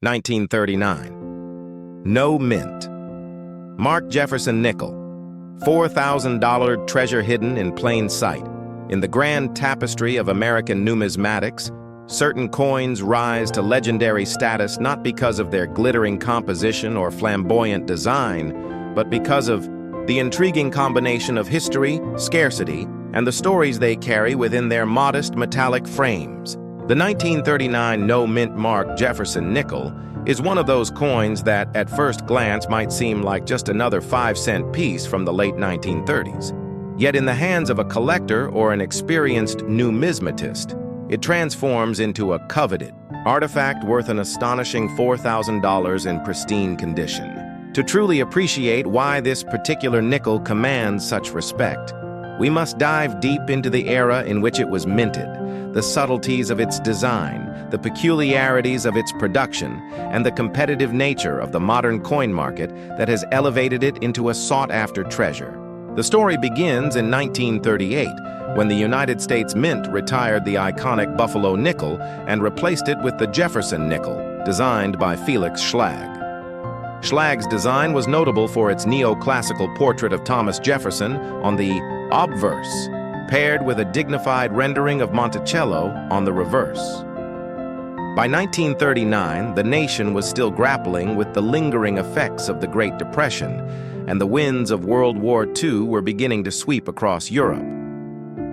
1939. No mint. Mark Jefferson nickel. $4,000 treasure hidden in plain sight. In the grand tapestry of American numismatics, certain coins rise to legendary status not because of their glittering composition or flamboyant design, but because of the intriguing combination of history, scarcity, and the stories they carry within their modest metallic frames. The 1939 no-mint Mark Jefferson nickel is one of those coins that, at first glance, might seem like just another 5-cent piece from the late 1930s. Yet in the hands of a collector or an experienced numismatist, it transforms into a coveted artifact worth an astonishing $4,000 in pristine condition. To truly appreciate why this particular nickel commands such respect, we must dive deep into the era in which it was minted, the subtleties of its design, the peculiarities of its production, and the competitive nature of the modern coin market that has elevated it into a sought-after treasure. The story begins in 1938, when the United States Mint retired the iconic Buffalo nickel and replaced it with the Jefferson nickel, designed by Felix Schlag. Schlag's design was notable for its neoclassical portrait of Thomas Jefferson on the obverse, paired with a dignified rendering of Monticello on the reverse. By 1939, the nation was still grappling with the lingering effects of the Great Depression, and the winds of World War II were beginning to sweep across Europe.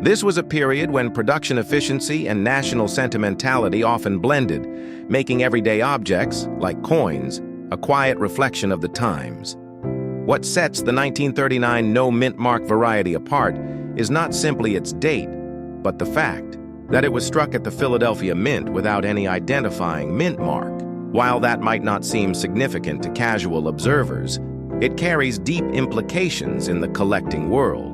This was a period when production efficiency and national sentimentality often blended, making everyday objects, like coins, a quiet reflection of the times. What sets the 1939 no-mint mark variety apart is not simply its date, but the fact that it was struck at the Philadelphia Mint without any identifying mint mark. While that might not seem significant to casual observers, it carries deep implications in the collecting world.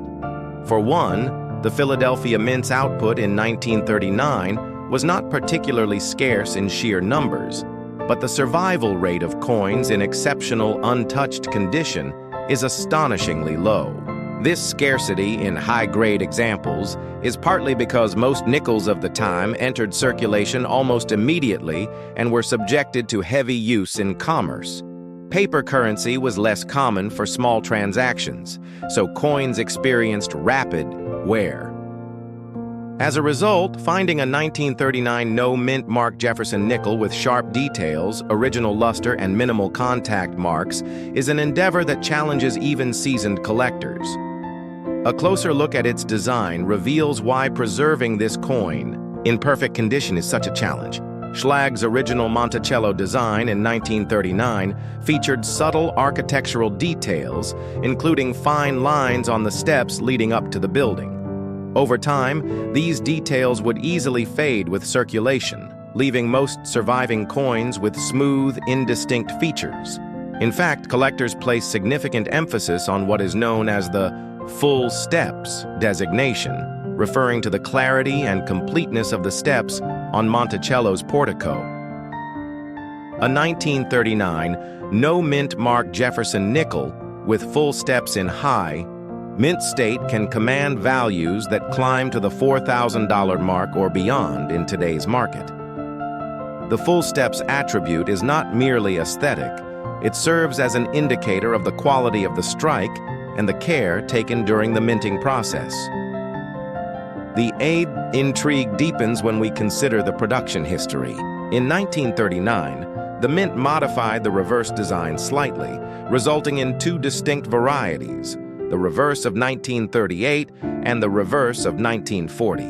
For one, the Philadelphia Mint's output in 1939 was not particularly scarce in sheer numbers, but the survival rate of coins in exceptional, untouched condition is astonishingly low. This scarcity in high-grade examples is partly because most nickels of the time entered circulation almost immediately and were subjected to heavy use in commerce. Paper currency was less common for small transactions, so coins experienced rapid wear. As a result, finding a 1939 no-mint Mark Jefferson nickel with sharp details, original luster, and minimal contact marks is an endeavor that challenges even seasoned collectors. A closer look at its design reveals why preserving this coin in perfect condition is such a challenge. Schlag's original Monticello design in 1939 featured subtle architectural details, including fine lines on the steps leading up to the building. Over time, these details would easily fade with circulation, leaving most surviving coins with smooth, indistinct features. In fact, collectors place significant emphasis on what is known as the full steps designation, referring to the clarity and completeness of the steps on Monticello's portico. A 1939 no-mint Mark Jefferson nickel with full steps in high, mint state can command values that climb to the $4,000 mark or beyond in today's market. The full steps attribute is not merely aesthetic, it serves as an indicator of the quality of the strike and the care taken during the minting process. The intrigue deepens when we consider the production history. In 1939, the Mint modified the reverse design slightly, resulting in two distinct varieties, the reverse of 1938 and the reverse of 1940.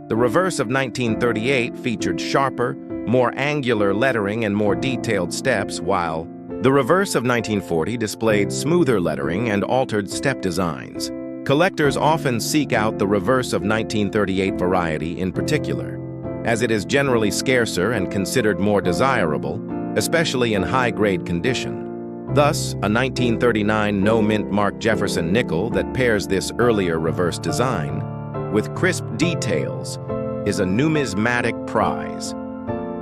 The reverse of 1938 featured sharper, more angular lettering and more detailed steps, while the reverse of 1940 displayed smoother lettering and altered step designs. Collectors often seek out the reverse of 1938 variety in particular, as it is generally scarcer and considered more desirable, especially in high-grade condition. Thus, a 1939 no-mint Mark Jefferson nickel that pairs this earlier reverse design with crisp details is a numismatic prize.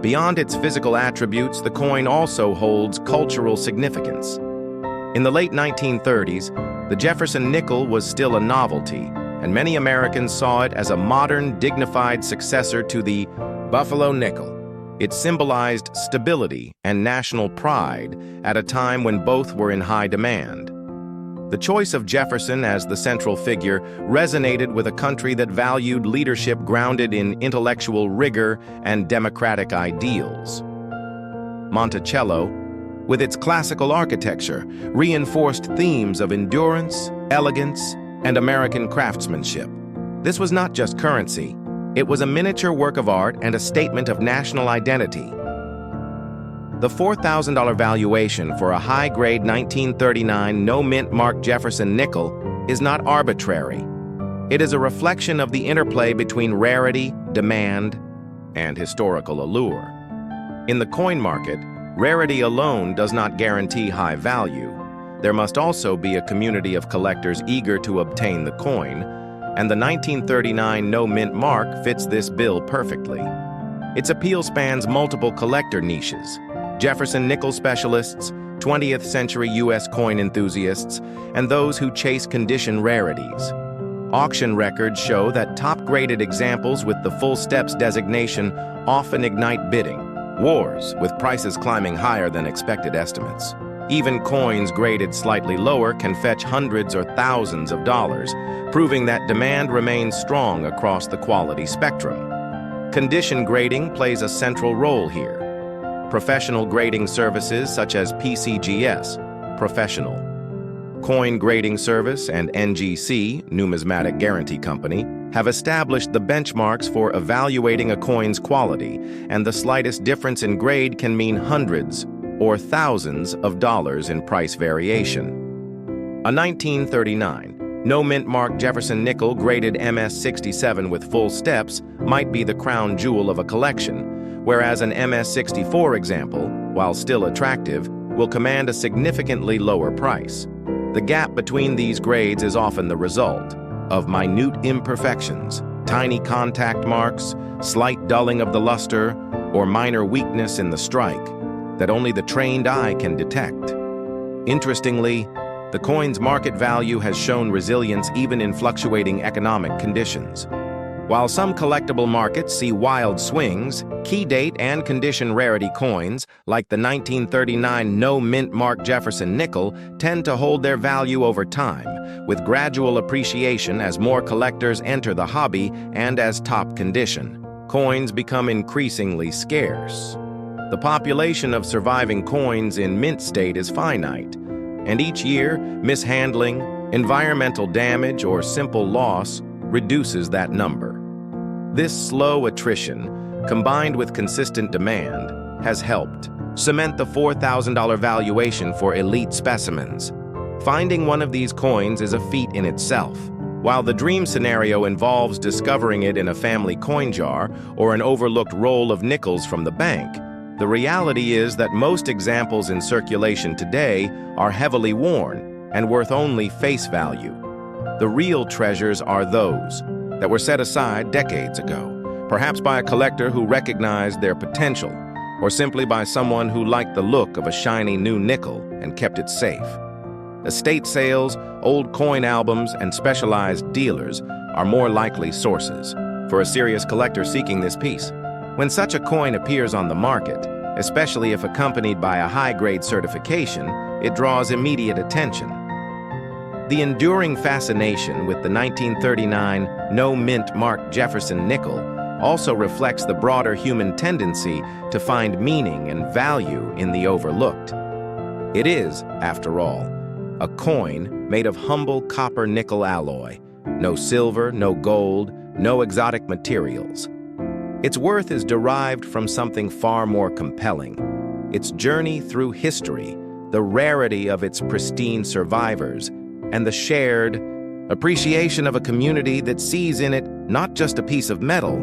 Beyond its physical attributes, the coin also holds cultural significance. In the late 1930s, the Jefferson nickel was still a novelty, and many Americans saw it as a modern, dignified successor to the Buffalo nickel. It symbolized stability and national pride at a time when both were in high demand. The choice of Jefferson as the central figure resonated with a country that valued leadership grounded in intellectual rigor and democratic ideals. Monticello, with its classical architecture, reinforced themes of endurance, elegance, and American craftsmanship. This was not just currency. It was a miniature work of art and a statement of national identity. The $4,000 valuation for a high-grade 1939 no-mint marked Jefferson nickel is not arbitrary. It is a reflection of the interplay between rarity, demand, and historical allure. In the coin market, rarity alone does not guarantee high value. There must also be a community of collectors eager to obtain the coin, and the 1939 no-mint mark fits this bill perfectly. Its appeal spans multiple collector niches: Jefferson nickel specialists, 20th century U.S. coin enthusiasts, and those who chase condition rarities. Auction records show that top-graded examples with the full steps designation often ignite bidding, wars with prices climbing higher than expected estimates. Even coins graded slightly lower can fetch hundreds or thousands of dollars, proving that demand remains strong across the quality spectrum. Condition grading plays a central role here. Professional grading services such as PCGS, Professional Coin Grading Service, and NGC, Numismatic Guarantee Company, have established the benchmarks for evaluating a coin's quality, and the slightest difference in grade can mean hundreds or thousands of dollars in price variation. A 1939 no-mint marked Jefferson nickel graded MS-67 with full steps might be the crown jewel of a collection, whereas an MS-64 example, while still attractive, will command a significantly lower price. The gap between these grades is often the result of minute imperfections, tiny contact marks, slight dulling of the luster, or minor weakness in the strike that only the trained eye can detect. Interestingly, the coin's market value has shown resilience even in fluctuating economic conditions. While some collectible markets see wild swings, key date and condition rarity coins, like the 1939 no-mint marked Jefferson nickel, tend to hold their value over time, with gradual appreciation as more collectors enter the hobby and as top condition coins become increasingly scarce. The population of surviving coins in mint state is finite, and each year, mishandling, environmental damage, or simple loss reduces that number. This slow attrition, combined with consistent demand, has helped cement the $4,000 valuation for elite specimens. Finding one of these coins is a feat in itself. While the dream scenario involves discovering it in a family coin jar or an overlooked roll of nickels from the bank, the reality is that most examples in circulation today are heavily worn and worth only face value. The real treasures are those that were set aside decades ago, perhaps by a collector who recognized their potential, or simply by someone who liked the look of a shiny new nickel and kept it safe. Estate sales, old coin albums, and specialized dealers are more likely sources for a serious collector seeking this piece. When such a coin appears on the market, especially if accompanied by a high-grade certification, it draws immediate attention. The enduring fascination with the 1939 no-mint marked Jefferson nickel also reflects the broader human tendency to find meaning and value in the overlooked. It is, after all, a coin made of humble copper-nickel alloy, no silver, no gold, no exotic materials. Its worth is derived from something far more compelling: its journey through history, the rarity of its pristine survivors, and the shared appreciation of a community that sees in it not just a piece of metal,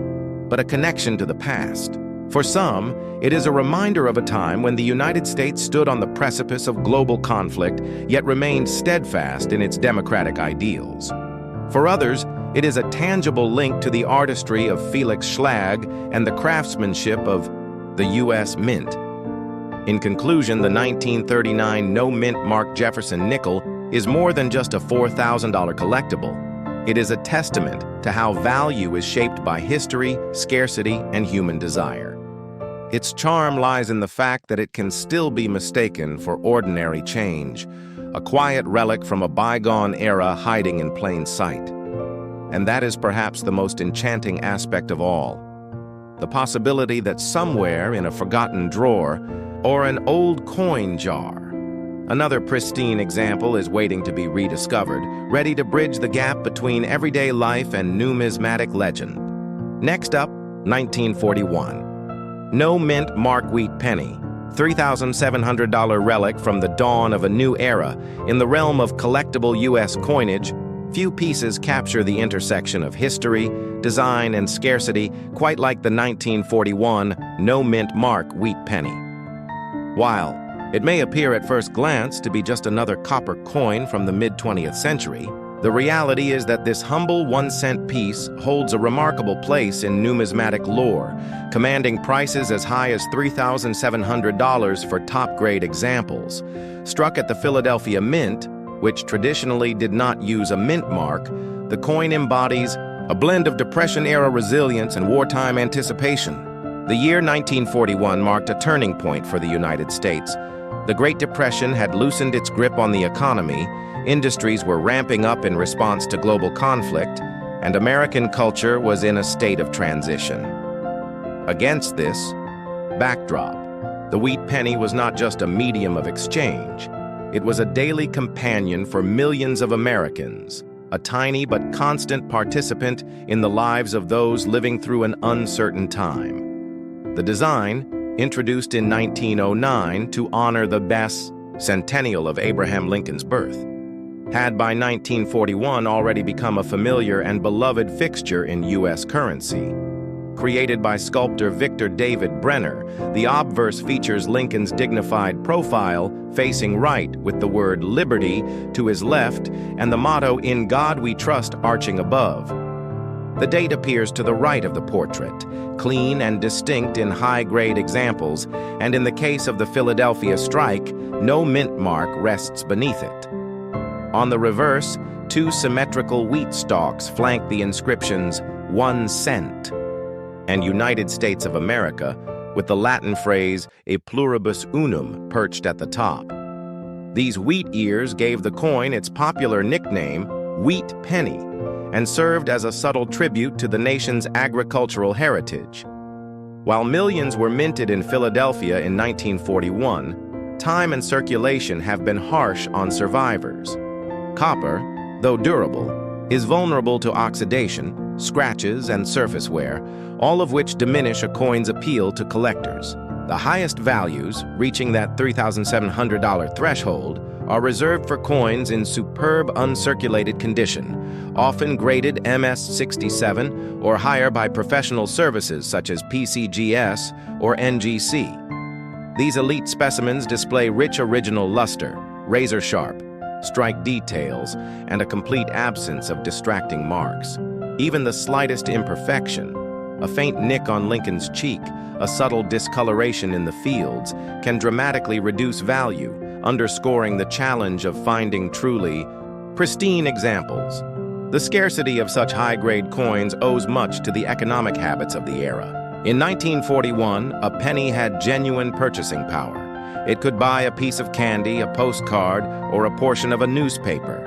but a connection to the past. For some, it is a reminder of a time when the United States stood on the precipice of global conflict, yet remained steadfast in its democratic ideals. For others, it is a tangible link to the artistry of Felix Schlag and the craftsmanship of the U.S. Mint. In conclusion, the 1939 no-mint marked Jefferson nickel is more than just a $4,000 collectible. It is a testament to how value is shaped by history, scarcity, and human desire. Its charm lies in the fact that it can still be mistaken for ordinary change, a quiet relic from a bygone era hiding in plain sight. And that is perhaps the most enchanting aspect of all. The possibility that somewhere in a forgotten drawer or an old coin jar, another pristine example is waiting to be rediscovered, ready to bridge the gap between everyday life and numismatic legend. Next up, 1941. No mint mark wheat penny, $3,700 relic from the dawn of a new era. In the realm of collectible U.S. coinage, few pieces capture the intersection of history, design, and scarcity quite like the 1941 no mint mark wheat penny. While it may appear at first glance to be just another copper coin from the mid-20th century, the reality is that this humble 1-cent piece holds a remarkable place in numismatic lore, commanding prices as high as $3,700 for top-grade examples. Struck at the Philadelphia Mint, which traditionally did not use a mint mark, the coin embodies a blend of Depression-era resilience and wartime anticipation. The year 1941 marked a turning point for the United States. The Great Depression had loosened its grip on the economy, industries were ramping up in response to global conflict, and American culture was in a state of transition. Against this backdrop, the wheat penny was not just a medium of exchange. It was a daily companion for millions of Americans, a tiny but constant participant in the lives of those living through an uncertain time. The design, introduced in 1909 to honor the centennial of Abraham Lincoln's birth, had by 1941 already become a familiar and beloved fixture in U.S. currency. Created by sculptor Victor David Brenner, the obverse features Lincoln's dignified profile facing right with the word liberty to his left and the motto "In God We Trust" arching above. The date appears to the right of the portrait, clean and distinct in high-grade examples, and in the case of the Philadelphia strike, no mint mark rests beneath it. On the reverse, two symmetrical wheat stalks flank the inscriptions 1 cent and United States of America, with the Latin phrase e pluribus unum perched at the top. These wheat ears gave the coin its popular nickname, wheat penny, and served as a subtle tribute to the nation's agricultural heritage. While millions were minted in Philadelphia in 1941, time and circulation have been harsh on survivors. Copper, though durable, is vulnerable to oxidation, scratches, and surface wear, all of which diminish a coin's appeal to collectors. The highest values, reaching that $3,700 threshold, are reserved for coins in superb uncirculated condition, often graded MS-67 or higher by professional services such as PCGS or NGC. These elite specimens display rich original luster, razor-sharp, strike details, and a complete absence of distracting marks. Even the slightest imperfection, a faint nick on Lincoln's cheek, a subtle discoloration in the fields, can dramatically reduce value, underscoring the challenge of finding truly pristine examples. The scarcity of such high-grade coins owes much to the economic habits of the era. In 1941, a penny had genuine purchasing power. It could buy a piece of candy, a postcard, or a portion of a newspaper.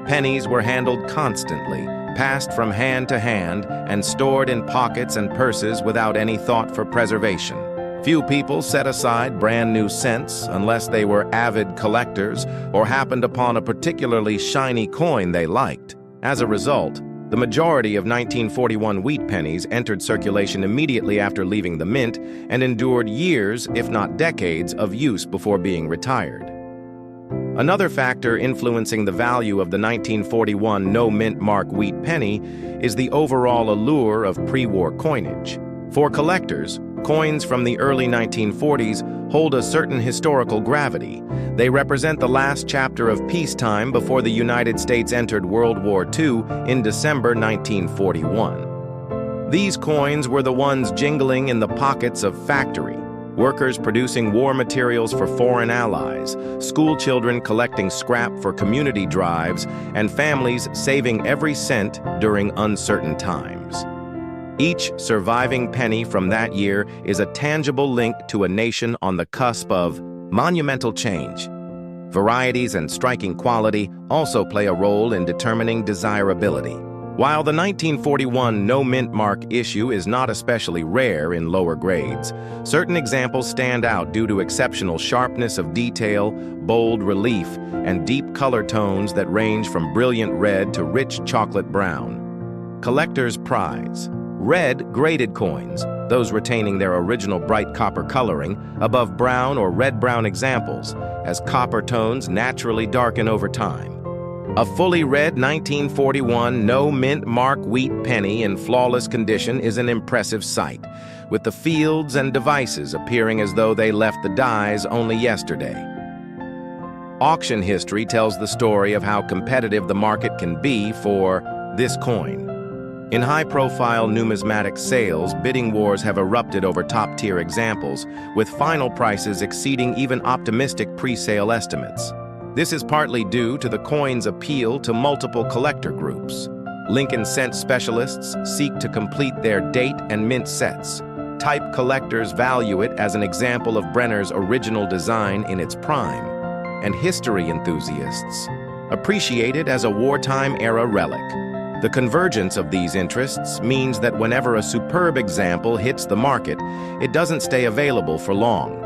Pennies were handled constantly, passed from hand to hand, and stored in pockets and purses without any thought for preservation. Few people set aside brand new cents unless they were avid collectors or happened upon a particularly shiny coin they liked. As a result, the majority of 1941 wheat pennies entered circulation immediately after leaving the mint and endured years, if not decades, of use before being retired. Another factor influencing the value of the 1941 no mint mark wheat penny is the overall allure of pre-war coinage. For collectors, coins from the early 1940s hold a certain historical gravity. They represent the last chapter of peacetime before the United States entered World War II in December 1941. These coins were the ones jingling in the pockets of factory workers producing war materials for foreign allies, school children collecting scrap for community drives, and families saving every cent during uncertain times. Each surviving penny from that year is a tangible link to a nation on the cusp of monumental change. Varieties and striking quality also play a role in determining desirability. While the 1941 no mint mark issue is not especially rare in lower grades, certain examples stand out due to exceptional sharpness of detail, bold relief, and deep color tones that range from brilliant red to rich chocolate brown. Collector's prize. Red graded coins, those retaining their original bright copper coloring, above brown or red-brown examples, as copper tones naturally darken over time. A fully red 1941 no mint mark wheat penny in flawless condition is an impressive sight, with the fields and devices appearing as though they left the dies only yesterday. Auction history tells the story of how competitive the market can be for this coin. In high-profile numismatic sales, bidding wars have erupted over top-tier examples, with final prices exceeding even optimistic pre-sale estimates. This is partly due to the coin's appeal to multiple collector groups. Lincoln cent specialists seek to complete their date and mint sets. Type collectors value it as an example of Brenner's original design in its prime, and history enthusiasts appreciate it as a wartime-era relic. The convergence of these interests means that whenever a superb example hits the market, it doesn't stay available for long.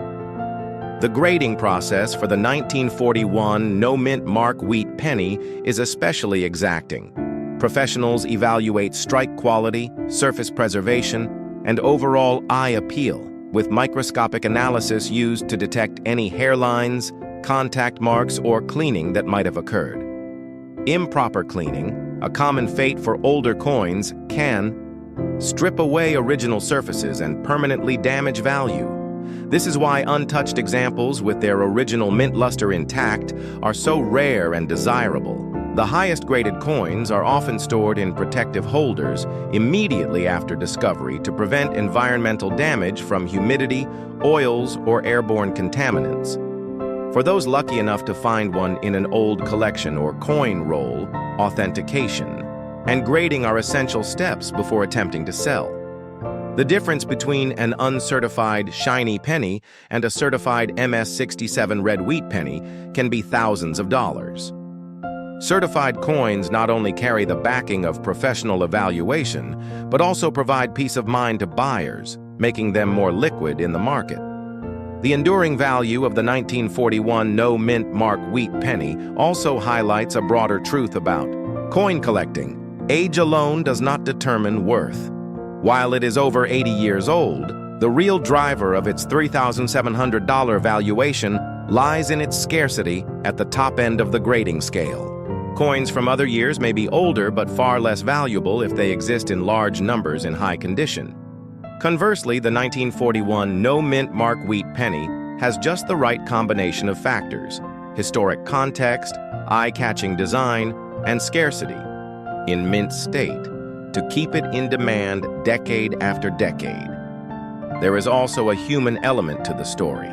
The grading process for the 1941 no mint mark wheat penny is especially exacting. Professionals evaluate strike quality, surface preservation, and overall eye appeal, with microscopic analysis used to detect any hairlines, contact marks, or cleaning that might have occurred. Improper cleaning, a common fate for older coins, can strip away original surfaces and permanently damage value. This is why untouched examples with their original mint luster intact are so rare and desirable. The highest graded coins are often stored in protective holders immediately after discovery to prevent environmental damage from humidity, oils, or airborne contaminants. For those lucky enough to find one in an old collection or coin roll, authentication and grading are essential steps before attempting to sell. The difference between an uncertified shiny penny and a certified MS-67 red wheat penny can be thousands of dollars. Certified coins not only carry the backing of professional evaluation, but also provide peace of mind to buyers, making them more liquid in the market. The enduring value of the 1941 no mint mark wheat penny also highlights a broader truth about coin collecting. Age alone does not determine worth. While it is over 80 years old, the real driver of its $3,700 valuation lies in its scarcity at the top end of the grading scale. Coins from other years may be older but far less valuable if they exist in large numbers in high condition. Conversely, the 1941 no mint mark wheat penny has just the right combination of factors: historic context, eye-catching design, and scarcity in mint state to keep it in demand decade after decade. There is also a human element to the story.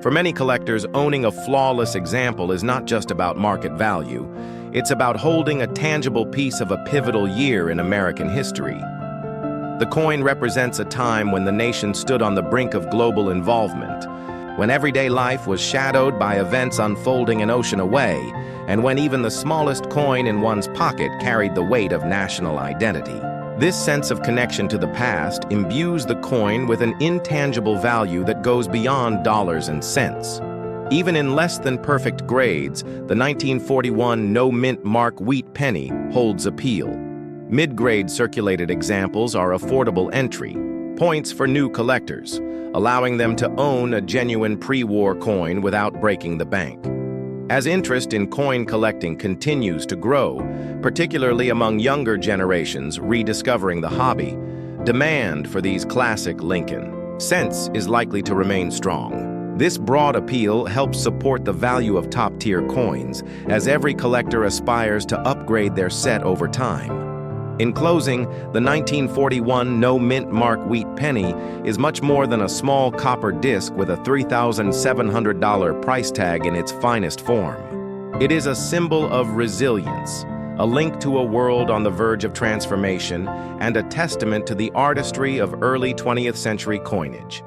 For many collectors, owning a flawless example is not just about market value. It's about holding a tangible piece of a pivotal year in American history. The coin represents a time when the nation stood on the brink of global involvement, when everyday life was shadowed by events unfolding an ocean away, and when even the smallest coin in one's pocket carried the weight of national identity. This sense of connection to the past imbues the coin with an intangible value that goes beyond dollars and cents. Even in less than perfect grades, the 1941 no mint mark wheat penny holds appeal. Mid-grade circulated examples are affordable entry points for new collectors, allowing them to own a genuine pre-war coin without breaking the bank. As interest in coin collecting continues to grow, particularly among younger generations rediscovering the hobby, demand for these classic Lincoln cents is likely to remain strong. This broad appeal helps support the value of top-tier coins, as every collector aspires to upgrade their set over time. In closing, the 1941 no mint mark wheat penny is much more than a small copper disc with a $3,700 price tag in its finest form. It is a symbol of resilience, a link to a world on the verge of transformation, and a testament to the artistry of early 20th century coinage.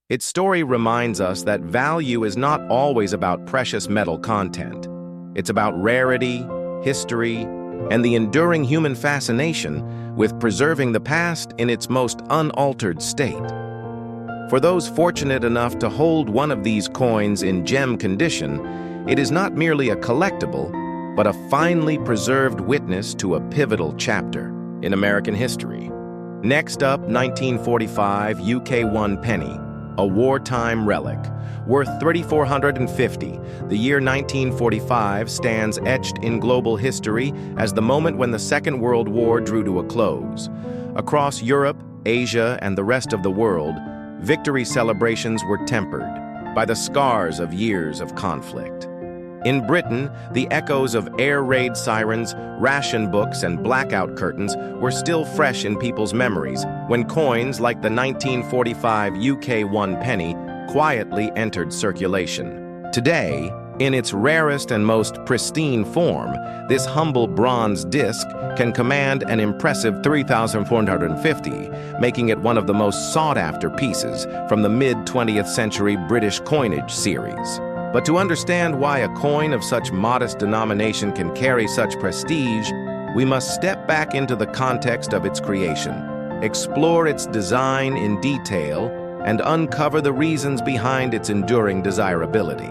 Its story reminds us that value is not always about precious metal content. It's about rarity, history, and the enduring human fascination with preserving the past in its most unaltered state. For those fortunate enough to hold one of these coins in gem condition, it is not merely a collectible, but a finely preserved witness to a pivotal chapter in American history. Next up, 1945 UK 1 penny, a wartime relic. Worth $3,450, the year 1945 stands etched in global history as the moment when the Second World War drew to a close. Across Europe, Asia, and the rest of the world, victory celebrations were tempered by the scars of years of conflict. In Britain, the echoes of air raid sirens, ration books, and blackout curtains were still fresh in people's memories when coins like the 1945 UK 1 penny quietly entered circulation. Today, in its rarest and most pristine form, this humble bronze disc can command an impressive $3,450, making it one of the most sought-after pieces from the mid-20th century British coinage series. But to understand why a coin of such modest denomination can carry such prestige, we must step back into the context of its creation, explore its design in detail, and uncover the reasons behind its enduring desirability.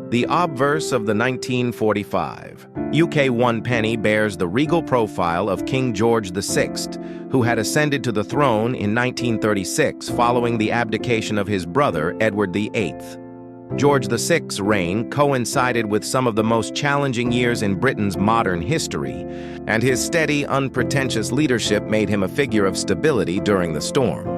The obverse of the 1945 UK 1 penny bears the regal profile of King George VI, who had ascended to the throne in 1936 following the abdication of his brother, Edward VIII. George VI's reign coincided with some of the most challenging years in Britain's modern history, and his steady, unpretentious leadership made him a figure of stability during the storm.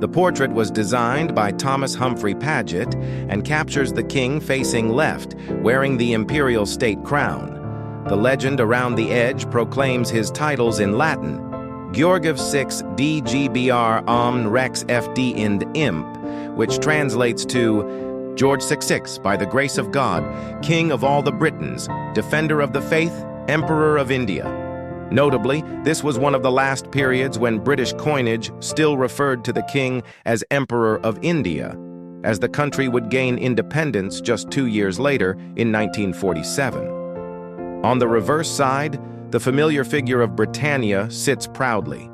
The portrait was designed by Thomas Humphrey Paget and captures the king facing left, wearing the imperial state crown. The legend around the edge proclaims his titles in Latin: Georgiv 6 DGBR Omn Rex FD Ind Imp, which translates to George 66, by the grace of God, King of all the Britons, Defender of the Faith, Emperor of India. Notably, this was one of the last periods when British coinage still referred to the king as Emperor of India, as the country would gain independence just 2 years later in 1947. On the reverse side, the familiar figure of Britannia sits proudly.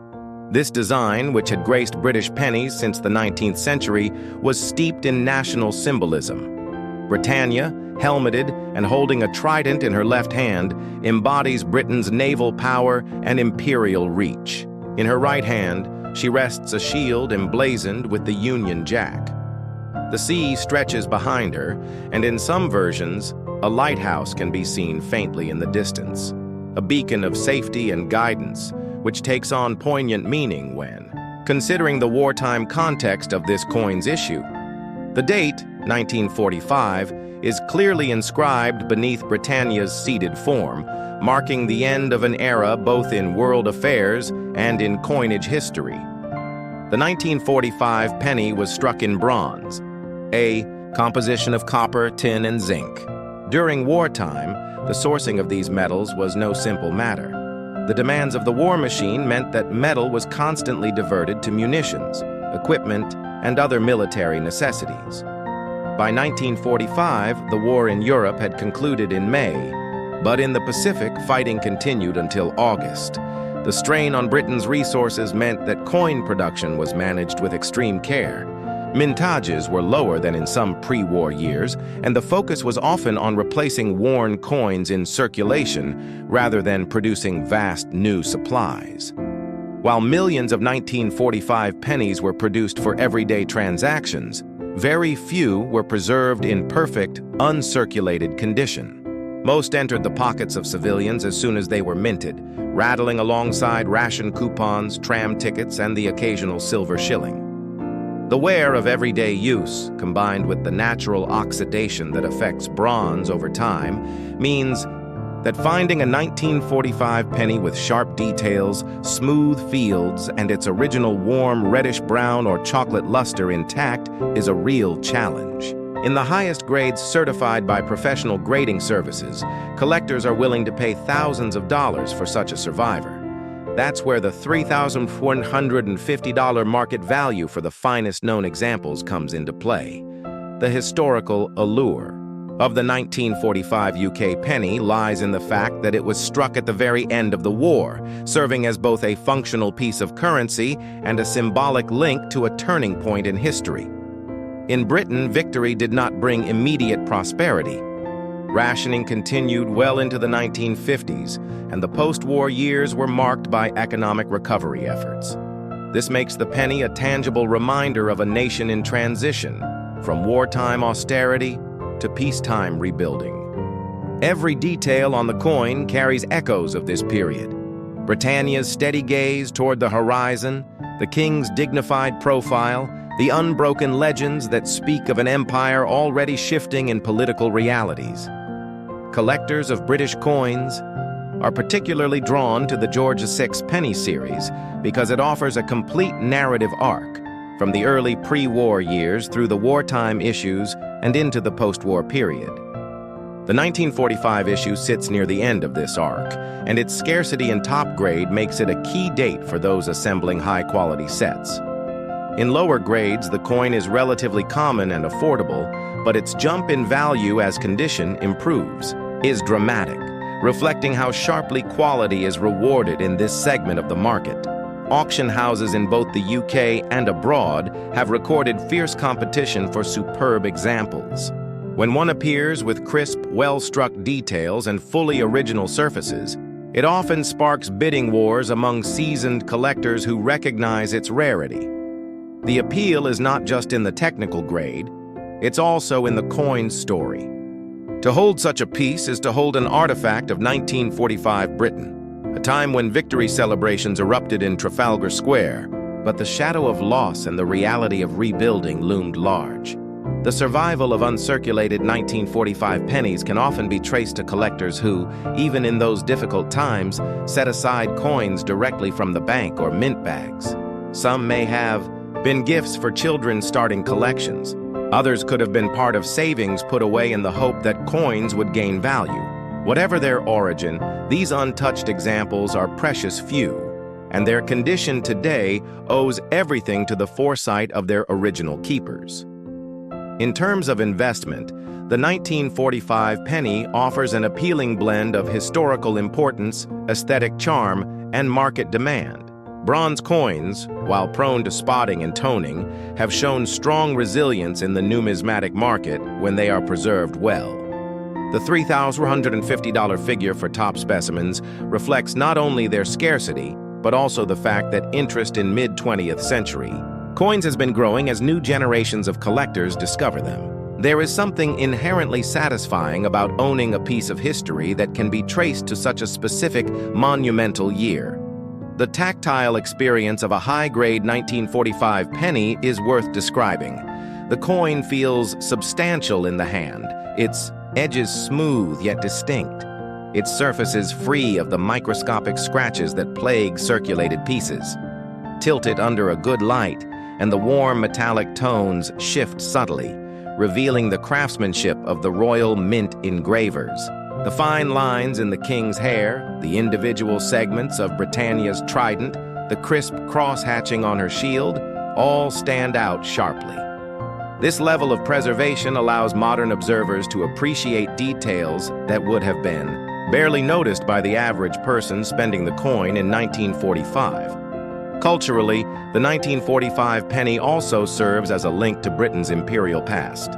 This design, which had graced British pennies since the 19th century, was steeped in national symbolism. Britannia, helmeted and holding a trident in her left hand, embodies Britain's naval power and imperial reach. In her right hand, she rests a shield emblazoned with the Union Jack. The sea stretches behind her, and in some versions, a lighthouse can be seen faintly in the distance, a beacon of safety and guidance, which takes on poignant meaning when considering the wartime context of this coin's issue. The date, 1945, is clearly inscribed beneath Britannia's seated form, marking the end of an era both in world affairs and in coinage history. The 1945 penny was struck in bronze, a composition of copper, tin, and zinc. During wartime, the sourcing of these metals was no simple matter. The demands of the war machine meant that metal was constantly diverted to munitions, equipment, and other military necessities. By 1945, the war in Europe had concluded in May, but in the Pacific, fighting continued until August. The strain on Britain's resources meant that coin production was managed with extreme care. Mintages were lower than in some pre-war years, and the focus was often on replacing worn coins in circulation rather than producing vast new supplies. While millions of 1945 pennies were produced for everyday transactions, very few were preserved in perfect, uncirculated condition. Most entered the pockets of civilians as soon as they were minted, rattling alongside ration coupons, tram tickets, and the occasional silver shilling. The wear of everyday use, combined with the natural oxidation that affects bronze over time, means that finding a 1945 penny with sharp details, smooth fields, and its original warm reddish-brown or chocolate luster intact is a real challenge. In the highest grades certified by professional grading services, collectors are willing to pay thousands of dollars for such a survivor. That's where the $3,150 market value for the finest known examples comes into play. The historical allure of the 1945 UK penny lies in the fact that it was struck at the very end of the war, serving as both a functional piece of currency and a symbolic link to a turning point in history. In Britain, victory did not bring immediate prosperity. Rationing continued well into the 1950s, and the post-war years were marked by economic recovery efforts. This makes the penny a tangible reminder of a nation in transition, from wartime austerity to peacetime rebuilding. Every detail on the coin carries echoes of this period. Britannia's steady gaze toward the horizon, the king's dignified profile, the unbroken legends that speak of an empire already shifting in political realities. Collectors of British coins are particularly drawn to the George VI penny series because it offers a complete narrative arc, from the early pre-war years through the wartime issues and into the post-war period. The 1945 issue sits near the end of this arc, and its scarcity in top grade makes it a key date for those assembling high-quality sets. In lower grades, the coin is relatively common and affordable, but its jump in value as condition improves is dramatic, reflecting how sharply quality is rewarded in this segment of the market. Auction houses in both the UK and abroad have recorded fierce competition for superb examples. When one appears with crisp, well-struck details and fully original surfaces, it often sparks bidding wars among seasoned collectors who recognize its rarity. The appeal is not just in the technical grade, it's also in the coin's story. To hold such a piece is to hold an artifact of 1945 Britain, a time when victory celebrations erupted in Trafalgar Square, but the shadow of loss and the reality of rebuilding loomed large. The survival of uncirculated 1945 pennies can often be traced to collectors who, even in those difficult times, set aside coins directly from the bank or mint bags. Some may have been gifts for children starting collections. Others could have been part of savings put away in the hope that coins would gain value. Whatever their origin, these untouched examples are precious few, and their condition today owes everything to the foresight of their original keepers. In terms of investment, the 1945 penny offers an appealing blend of historical importance, aesthetic charm, and market demand. Bronze coins, while prone to spotting and toning, have shown strong resilience in the numismatic market when they are preserved well. The $3,150 figure for top specimens reflects not only their scarcity, but also the fact that interest in mid-20th century coins has been growing as new generations of collectors discover them. There is something inherently satisfying about owning a piece of history that can be traced to such a specific, monumental year. The tactile experience of a high-grade 1945 penny is worth describing. The coin feels substantial in the hand, its edges smooth yet distinct, its surfaces free of the microscopic scratches that plague circulated pieces. Tilt it under a good light, and the warm metallic tones shift subtly, revealing the craftsmanship of the royal mint engravers. The fine lines in the king's hair, the individual segments of Britannia's trident, the crisp cross-hatching on her shield, all stand out sharply. This level of preservation allows modern observers to appreciate details that would have been barely noticed by the average person spending the coin in 1945. Culturally, the 1945 penny also serves as a link to Britain's imperial past.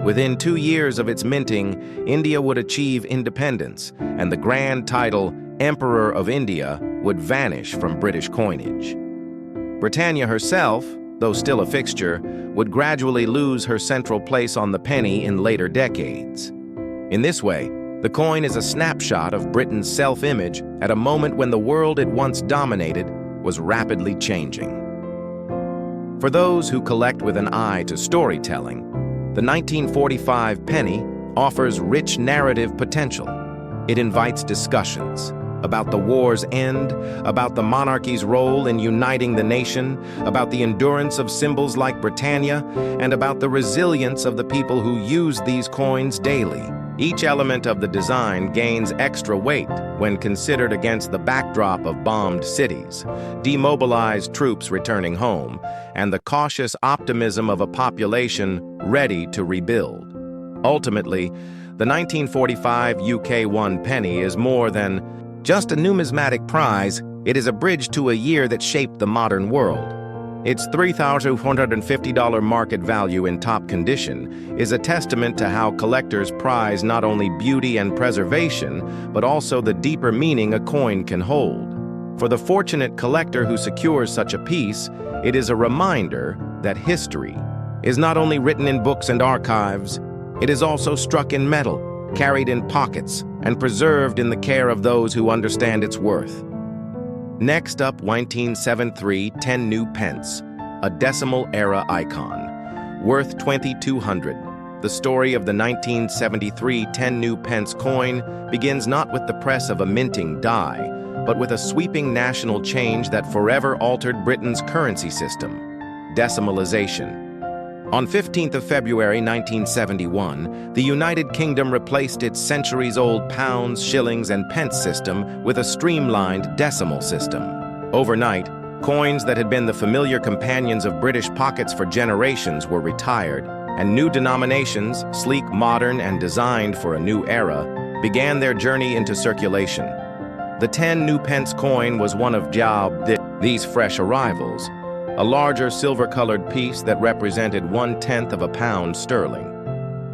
Within 2 years of its minting, India would achieve independence, and the grand title, Emperor of India, would vanish from British coinage. Britannia herself, though still a fixture, would gradually lose her central place on the penny in later decades. In this way, the coin is a snapshot of Britain's self-image at a moment when the world it once dominated was rapidly changing. For those who collect with an eye to storytelling, the 1945 penny offers rich narrative potential. It invites discussions, about the war's end, about the monarchy's role in uniting the nation, about the endurance of symbols like Britannia, and about the resilience of the people who use these coins daily. Each element of the design gains extra weight when considered against the backdrop of bombed cities, demobilized troops returning home, and the cautious optimism of a population ready to rebuild. Ultimately, the 1945 UK 1 penny is more than just a numismatic prize. It is a bridge to a year that shaped the modern world. Its $3,450 market value in top condition is a testament to how collectors prize not only beauty and preservation, but also the deeper meaning a coin can hold. For the fortunate collector who secures such a piece, it is a reminder that history is not only written in books and archives, it is also struck in metal, carried in pockets, and preserved in the care of those who understand its worth. Next up, 1973 10 new pence, a decimal-era icon, worth 2,200. The story of the 1973 10 new pence coin begins not with the press of a minting die, but with a sweeping national change that forever altered Britain's currency system: decimalization. On 15th of February 1971, the United Kingdom replaced its centuries-old pounds, shillings, and pence system with a streamlined decimal system. Overnight, coins that had been the familiar companions of British pockets for generations were retired, and new denominations, sleek, modern, and designed for a new era, began their journey into circulation. The 10 new pence coin was one of these fresh arrivals, a larger silver-colored piece that represented 1/10 of a pound sterling.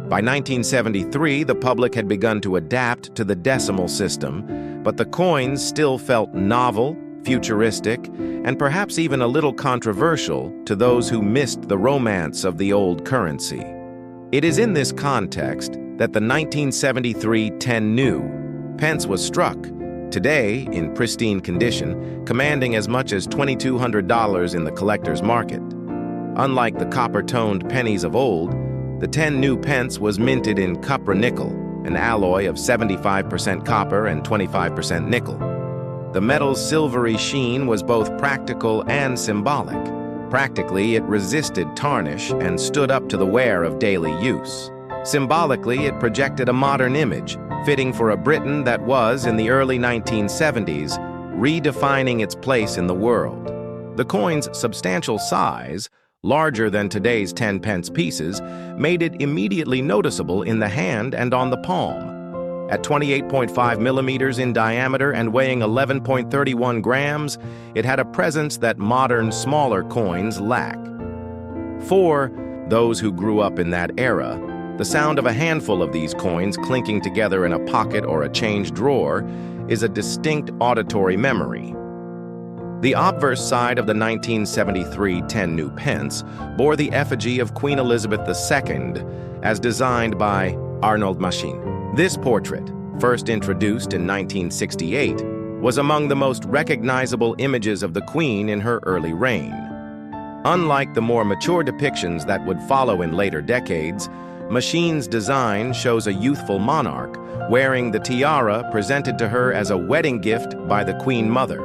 By 1973, the public had begun to adapt to the decimal system, but the coins still felt novel, futuristic, and perhaps even a little controversial to those who missed the romance of the old currency. It is in this context that the 1973 10 new pence was struck, today in pristine condition, commanding as much as $2,200 in the collector's market. Unlike the copper-toned pennies of old, the 10 new pence was minted in cupra-nickel, an alloy of 75% copper and 25% nickel. The metal's silvery sheen was both practical and symbolic. Practically, it resisted tarnish and stood up to the wear of daily use. Symbolically, it projected a modern image, fitting for a Britain that was, in the early 1970s, redefining its place in the world. The coin's substantial size, larger than today's 10 pence pieces, made it immediately noticeable in the hand and on the palm. At 28.5 millimeters in diameter and weighing 11.31 grams, it had a presence that modern, smaller coins lack. For those who grew up in that era, the sound of a handful of these coins clinking together in a pocket or a change drawer is a distinct auditory memory. The obverse side of the 1973 10 new pence bore the effigy of Queen Elizabeth II, as designed by Arnold Machin. This portrait, first introduced in 1968, was among the most recognizable images of the Queen in her early reign. Unlike the more mature depictions that would follow in later decades, Machin's design shows a youthful monarch wearing the tiara presented to her as a wedding gift by the Queen Mother.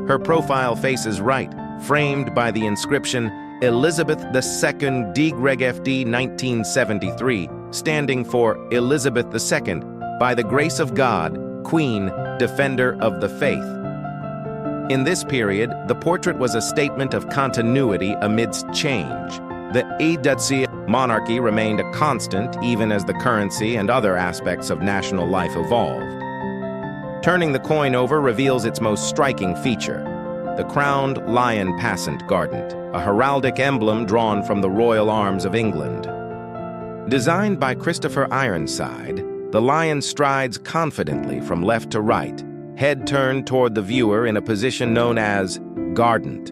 Her profile faces right, framed by the inscription Elizabeth II DGREG-FD 1973, standing for Elizabeth II, by the grace of God, Queen, Defender of the Faith. In this period, the portrait was a statement of continuity amidst change. The Edatsi monarchy remained a constant even as the currency and other aspects of national life evolved. Turning the coin over reveals its most striking feature, the crowned lion passant guardant, a heraldic emblem drawn from the royal arms of England. Designed by Christopher Ironside, the lion strides confidently from left to right, head turned toward the viewer in a position known as guardant.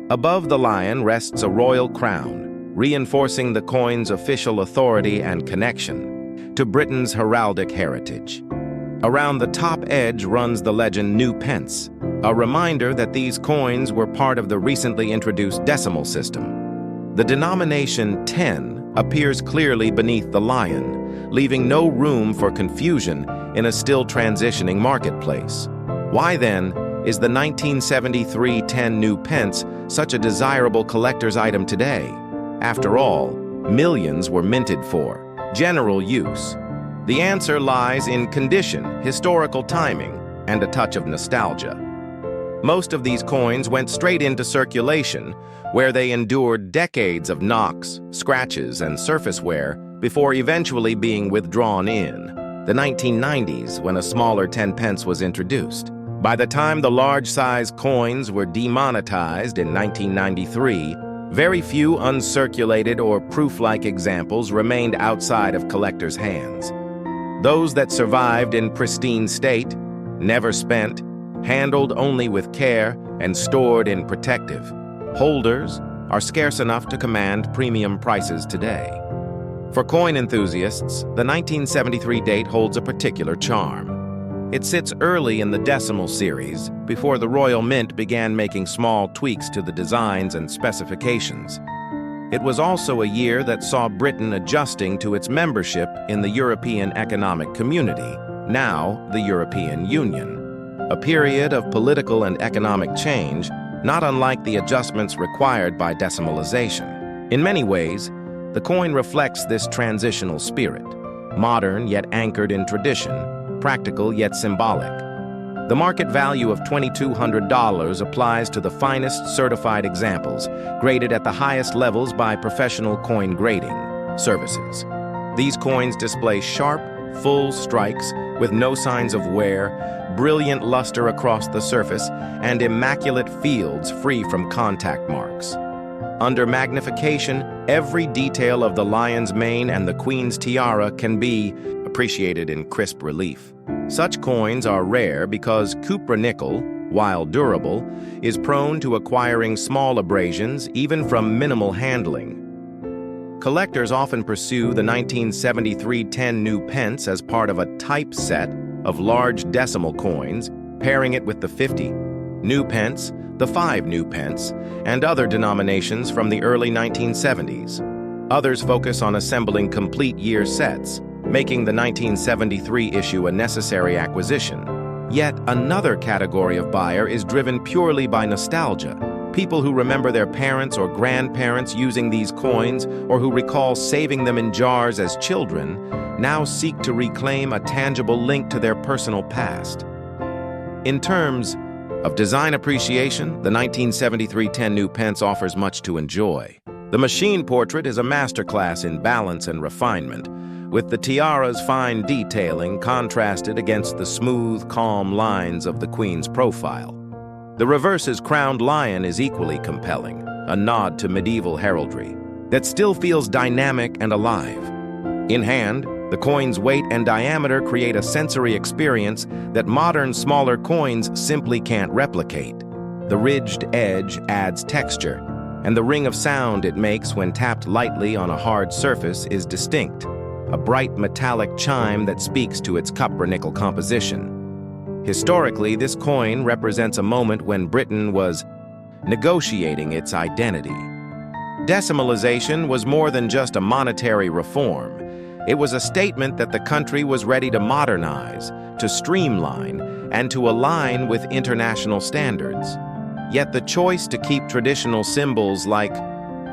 Above the lion rests a royal crown, reinforcing the coin's official authority and connection to Britain's heraldic heritage. Around the top edge runs the legend New Pence, a reminder that these coins were part of the recently introduced decimal system. The denomination 10 appears clearly beneath the lion, leaving no room for confusion in a still transitioning marketplace. Why then is the 1973 10 new pence such a desirable collector's item today? After all, millions were minted for general use. The answer lies in condition, historical timing, and a touch of nostalgia. Most of these coins went straight into circulation, where they endured decades of knocks, scratches, and surface wear before eventually being withdrawn in the 1990s when a smaller 10 pence was introduced. By the time the large-size coins were demonetized in 1993, very few uncirculated or proof-like examples remained outside of collectors' hands. Those that survived in pristine state, never spent, handled only with care, and stored in protective holders are scarce enough to command premium prices today. For coin enthusiasts, the 1973 date holds a particular charm. It sits early in the decimal series, before the Royal Mint began making small tweaks to the designs and specifications. It was also a year that saw Britain adjusting to its membership in the European Economic Community, now the European Union. A period of political and economic change, not unlike the adjustments required by decimalization. In many ways, the coin reflects this transitional spirit, modern yet anchored in tradition, practical yet symbolic. The market value of $2,200 applies to the finest certified examples, graded at the highest levels by professional coin grading services. These coins display sharp, full strikes with no signs of wear, brilliant luster across the surface, and immaculate fields free from contact marks. Under magnification, every detail of the lion's mane and the queen's tiara can be appreciated in crisp relief. Such coins are rare because cupronickel, while durable, is prone to acquiring small abrasions even from minimal handling. Collectors often pursue the 1973 10 new pence as part of a type set of large decimal coins, pairing it with the 50 new pence, the 5 new pence, and other denominations from the early 1970s. Others focus on assembling complete year sets, making the 1973 issue a necessary acquisition. Yet another category of buyer is driven purely by nostalgia. People who remember their parents or grandparents using these coins, or who recall saving them in jars as children, now seek to reclaim a tangible link to their personal past. In terms of design appreciation, the 1973 10 new pence offers much to enjoy. The machine portrait is a masterclass in balance and refinement, with the tiara's fine detailing contrasted against the smooth, calm lines of the queen's profile. The reverse's crowned lion is equally compelling, a nod to medieval heraldry that still feels dynamic and alive. In hand, the coin's weight and diameter create a sensory experience that modern smaller coins simply can't replicate. The ridged edge adds texture, and the ring of sound it makes when tapped lightly on a hard surface is distinct, a bright metallic chime that speaks to its cupronickel composition. Historically, this coin represents a moment when Britain was negotiating its identity. Decimalization was more than just a monetary reform. It was a statement that the country was ready to modernize, to streamline, and to align with international standards. Yet the choice to keep traditional symbols like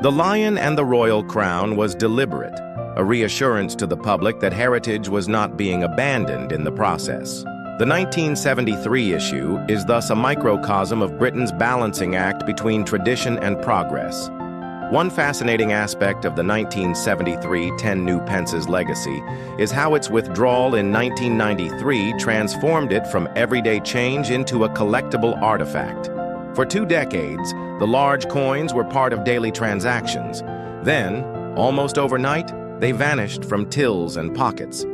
the lion and the royal crown was deliberate, a reassurance to the public that heritage was not being abandoned in the process. The 1973 issue is thus a microcosm of Britain's balancing act between tradition and progress. One fascinating aspect of the 1973 10 new pence's legacy is how its withdrawal in 1993 transformed it from everyday change into a collectible artifact. For 2 decades, the large coins were part of daily transactions. Then, almost overnight, they vanished from tills and pockets.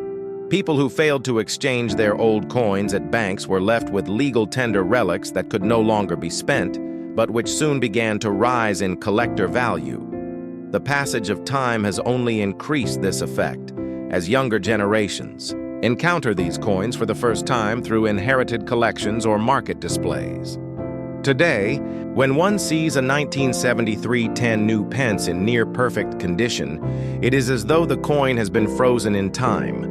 People who failed to exchange their old coins at banks were left with legal tender relics that could no longer be spent, but which soon began to rise in collector value. The passage of time has only increased this effect, as younger generations encounter these coins for the first time through inherited collections or market displays. Today, when one sees a 1973 10 new pence in near-perfect condition, it is as though the coin has been frozen in time,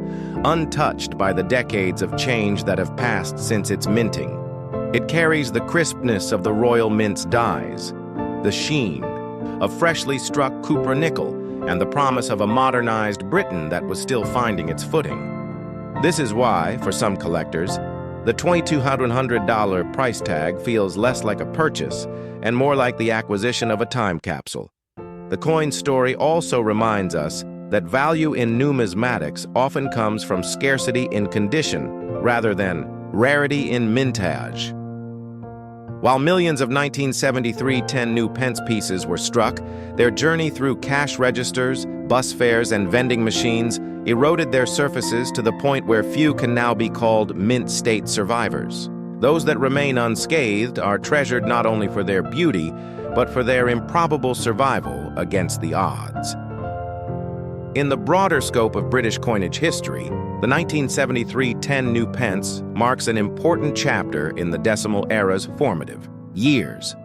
untouched by the decades of change that have passed since its minting. It carries the crispness of the Royal Mint's dies, the sheen of freshly struck copper nickel, and the promise of a modernized Britain that was still finding its footing. This is why, for some collectors, the $2,200 price tag feels less like a purchase and more like the acquisition of a time capsule. The coin's story also reminds us that value in numismatics often comes from scarcity in condition rather than rarity in mintage. While millions of 1973 10 new pence pieces were struck, their journey through cash registers, bus fares, and vending machines eroded their surfaces to the point where few can now be called mint state survivors. Those that remain unscathed are treasured not only for their beauty, but for their improbable survival against the odds. In the broader scope of British coinage history, the 1973 10 new pence marks an important chapter in the decimal era's formative years.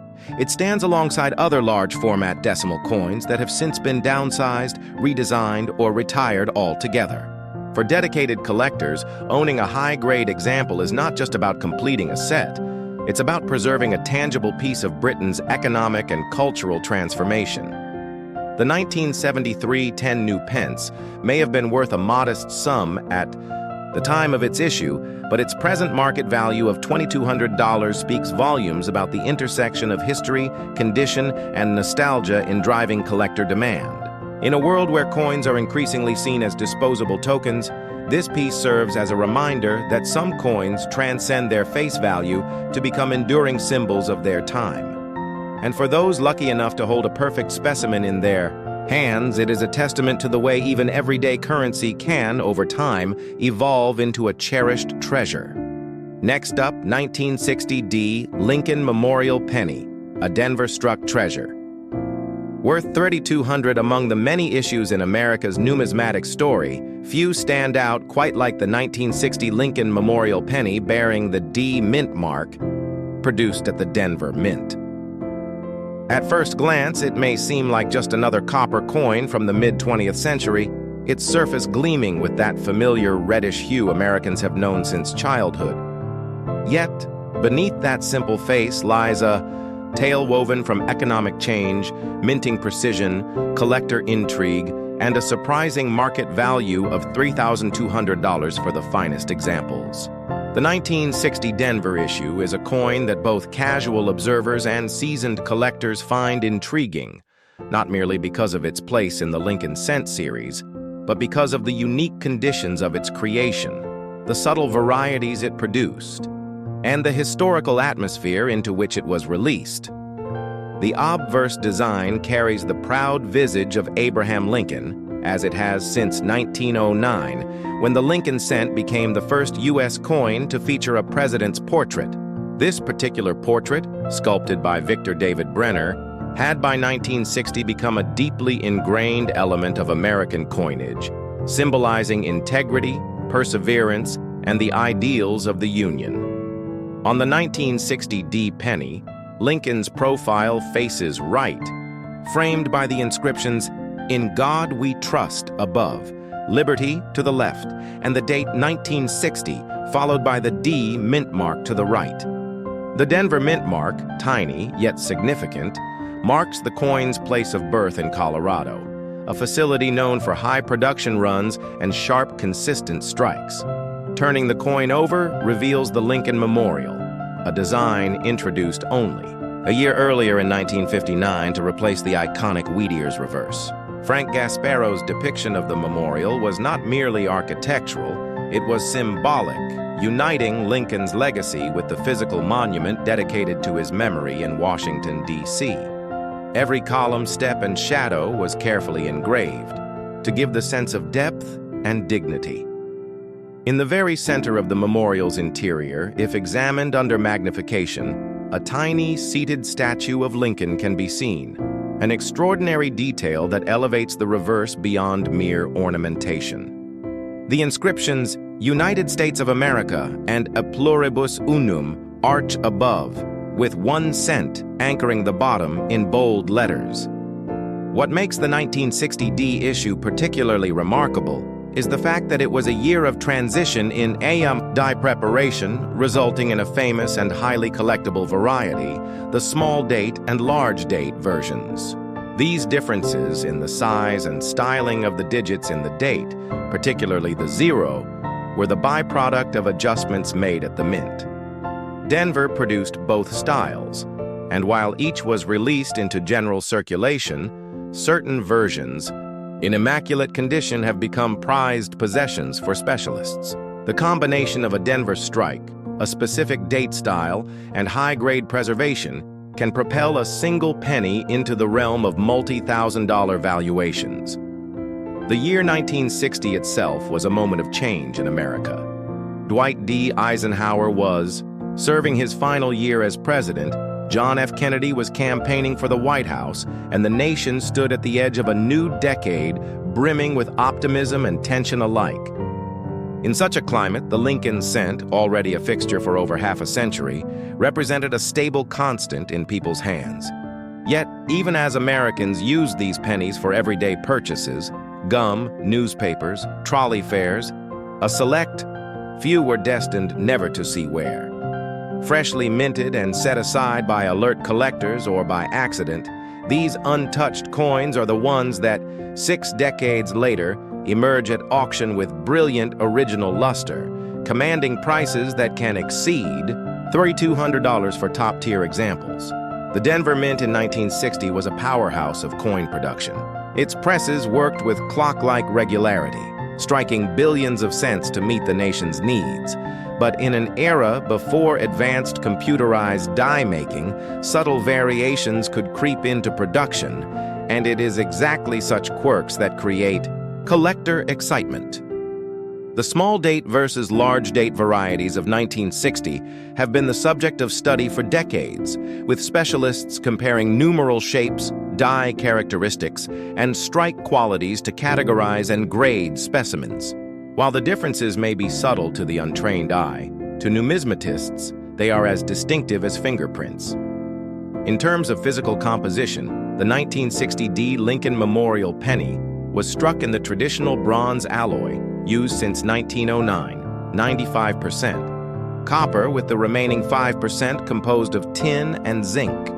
It stands alongside other large-format decimal coins that have since been downsized, redesigned, or retired altogether. For dedicated collectors, owning a high-grade example is not just about completing a set. It's about preserving a tangible piece of Britain's economic and cultural transformation. The 1973 10 new pence may have been worth a modest sum at the time of its issue, but its present market value of $2,200 speaks volumes about the intersection of history, condition, and nostalgia in driving collector demand. In a world where coins are increasingly seen as disposable tokens, this piece serves as a reminder that some coins transcend their face value to become enduring symbols of their time. And for those lucky enough to hold a perfect specimen in their hands, it is a testament to the way even everyday currency can, over time, evolve into a cherished treasure. Next up, 1960 Lincoln Memorial Penny, a Denver-struck treasure. Worth $3,200 among the many issues in America's numismatic story, few stand out quite like the 1960 Lincoln Memorial Penny bearing the D Mint mark, produced at the Denver Mint. At first glance, it may seem like just another copper coin from the mid-20th century, its surface gleaming with that familiar reddish hue Americans have known since childhood. Yet, beneath that simple face lies a tale woven from economic change, minting precision, collector intrigue, and a surprising market value of $3,200 for the finest examples. The 1960 Denver issue is a coin that both casual observers and seasoned collectors find intriguing, not merely because of its place in the Lincoln Cent series, but because of the unique conditions of its creation, the subtle varieties it produced, and the historical atmosphere into which it was released. The obverse design carries the proud visage of Abraham Lincoln, as it has since 1909, when the Lincoln Cent became the first U.S. coin to feature a president's portrait. This particular portrait, sculpted by Victor David Brenner, had by 1960 become a deeply ingrained element of American coinage, symbolizing integrity, perseverance, and the ideals of the Union. On the 1960 D penny, Lincoln's profile faces right, framed by the inscriptions, "In God We Trust" above, "Liberty" to the left, and the date 1960, followed by the D mint mark to the right. The Denver mint mark, tiny yet significant, marks the coin's place of birth in Colorado, a facility known for high production runs and sharp, consistent strikes. Turning the coin over reveals the Lincoln Memorial, a design introduced only a year earlier in 1959 to replace the iconic Wheatier's reverse. Frank Gasparo's depiction of the memorial was not merely architectural, it was symbolic, uniting Lincoln's legacy with the physical monument dedicated to his memory in Washington, D.C. Every column, step, and shadow was carefully engraved to give the sense of depth and dignity. In the very center of the memorial's interior, if examined under magnification, a tiny seated statue of Lincoln can be seen, an extraordinary detail that elevates the reverse beyond mere ornamentation. The inscriptions "United States of America" and "A pluribus unum" arch above, with 1 cent anchoring the bottom in bold letters. What makes the 1960 D issue particularly remarkable is the fact that it was a year of transition in die preparation, resulting in a famous and highly collectible variety, the small date and large date versions. These differences in the size and styling of the digits in the date, particularly the 0, were the byproduct of adjustments made at the mint. Denver produced both styles, and while each was released into general circulation, certain versions in immaculate condition have become prized possessions for specialists. The combination of a Denver strike, a specific date style, and high-grade preservation can propel a single penny into the realm of multi-thousand-dollar valuations. The year 1960 itself was a moment of change in America. Dwight D. Eisenhower was serving his final year as president. John F. Kennedy was campaigning for the White House, and the nation stood at the edge of a new decade brimming with optimism and tension alike. In such a climate, the Lincoln cent, already a fixture for over half a century, represented a stable constant in people's hands. Yet, even as Americans used these pennies for everyday purchases, gum, newspapers, trolley fares, a select few were destined never to see wear. Freshly minted and set aside by alert collectors or by accident, these untouched coins are the ones that, 6 decades later, emerge at auction with brilliant original luster, commanding prices that can exceed $3,200 for top-tier examples. The Denver Mint in 1960 was a powerhouse of coin production. Its presses worked with clock-like regularity, striking billions of cents to meet the nation's needs. But in an era before advanced computerized die-making, subtle variations could creep into production, and it is exactly such quirks that create collector excitement. The small date versus large date varieties of 1960 have been the subject of study for decades, with specialists comparing numeral shapes, die characteristics, and strike qualities to categorize and grade specimens. While the differences may be subtle to the untrained eye, to numismatists, they are as distinctive as fingerprints. In terms of physical composition, the 1960 D Lincoln Memorial penny was struck in the traditional bronze alloy used since 1909, 95%, copper with the remaining 5% composed of tin and zinc.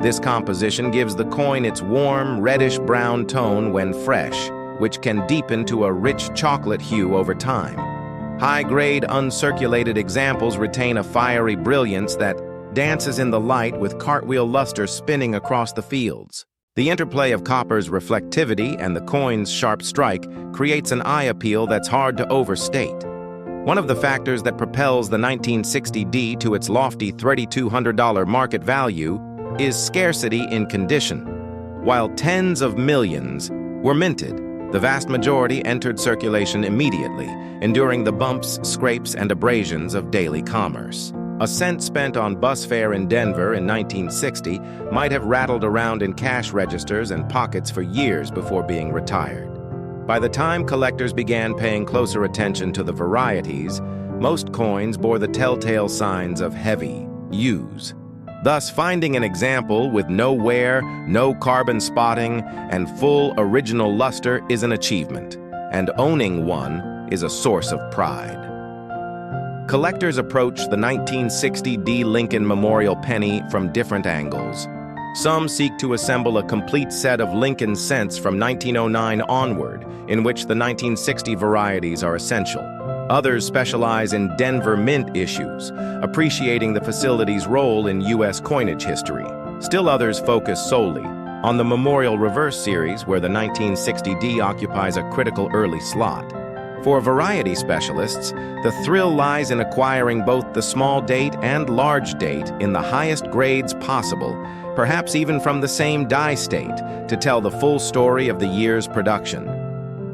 This composition gives the coin its warm, reddish-brown tone when fresh, which can deepen to a rich chocolate hue over time. High-grade, uncirculated examples retain a fiery brilliance that dances in the light with cartwheel luster spinning across the fields. The interplay of copper's reflectivity and the coin's sharp strike creates an eye appeal that's hard to overstate. One of the factors that propels the 1960 D to its lofty $3,200 market value is scarcity in condition. While tens of millions were minted, the vast majority entered circulation immediately, enduring the bumps, scrapes, and abrasions of daily commerce. A cent spent on bus fare in Denver in 1960 might have rattled around in cash registers and pockets for years before being retired. By the time collectors began paying closer attention to the varieties, most coins bore the telltale signs of heavy use. Thus, finding an example with no wear, no carbon spotting, and full original luster is an achievement, and owning one is a source of pride. Collectors approach the 1960 D Lincoln Memorial penny from different angles. Some seek to assemble a complete set of Lincoln cents from 1909 onward, in which the 1960 varieties are essential. Others specialize in Denver Mint issues, appreciating the facility's role in U.S. coinage history. Still others focus solely on the Memorial Reverse series, where the 1960 D occupies a critical early slot. For variety specialists, the thrill lies in acquiring both the small date and large date in the highest grades possible, perhaps even from the same die state, to tell the full story of the year's production.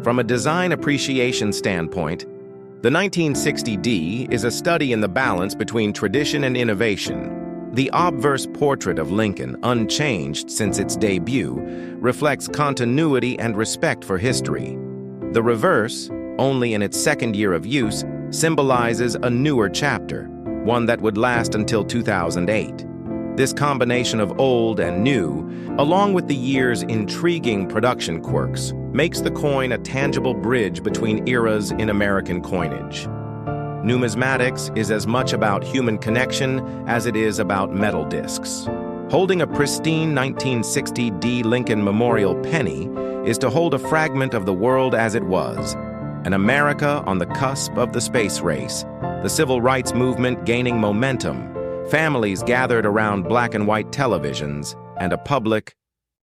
From a design appreciation standpoint, the 1960 D is a study in the balance between tradition and innovation. The obverse portrait of Lincoln, unchanged since its debut, reflects continuity and respect for history. The reverse, only in its second year of use, symbolizes a newer chapter, one that would last until 2008. This combination of old and new, along with the year's intriguing production quirks, makes the coin a tangible bridge between eras in American coinage. Numismatics is as much about human connection as it is about metal discs. Holding a pristine 1960 D. Lincoln Memorial penny is to hold a fragment of the world as it was, an America on the cusp of the space race, the civil rights movement gaining momentum, families gathered around black and white televisions, and a public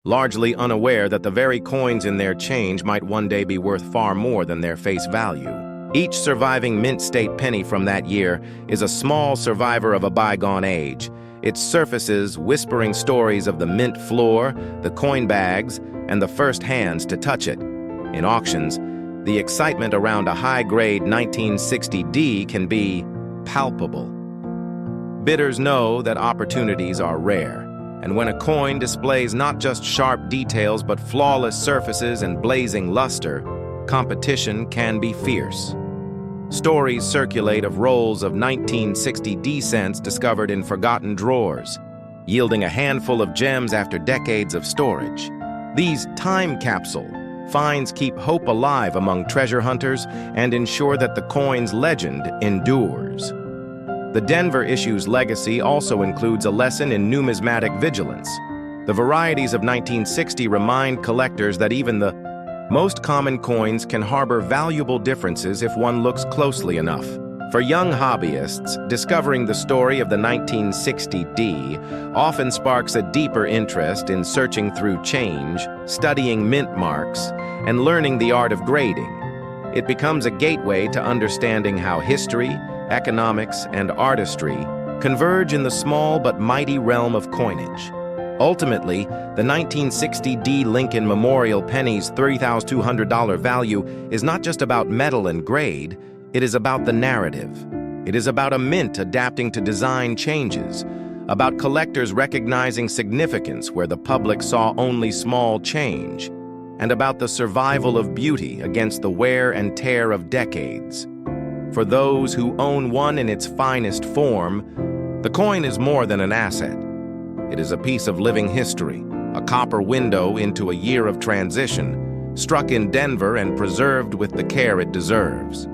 largely unaware that the very coins in their change might one day be worth far more than their face value. Each surviving mint state penny from that year is a small survivor of a bygone age, its surfaces whispering stories of the mint floor, the coin bags, and the first hands to touch it. In auctions, the excitement around a high-grade 1960 D can be palpable. Bidders know that opportunities are rare, and when a coin displays not just sharp details but flawless surfaces and blazing luster, competition can be fierce. Stories circulate of rolls of 1960 D cents discovered in forgotten drawers, yielding a handful of gems after decades of storage. These time capsule finds keep hope alive among treasure hunters and ensure that the coin's legend endures. The Denver issue's legacy also includes a lesson in numismatic vigilance. The varieties of 1960 remind collectors that even the most common coins can harbor valuable differences if one looks closely enough. For young hobbyists, discovering the story of the 1960 D often sparks a deeper interest in searching through change, studying mint marks, and learning the art of grading. It becomes a gateway to understanding how history, economics, and artistry converge in the small but mighty realm of coinage. Ultimately, the 1960 D. Lincoln Memorial penny's $3,200 value is not just about metal and grade, it is about the narrative. It is about a mint adapting to design changes, about collectors recognizing significance where the public saw only small change, and about the survival of beauty against the wear and tear of decades. For those who own one in its finest form, the coin is more than an asset. It is a piece of living history, a copper window into a year of transition, struck in Denver and preserved with the care it deserves.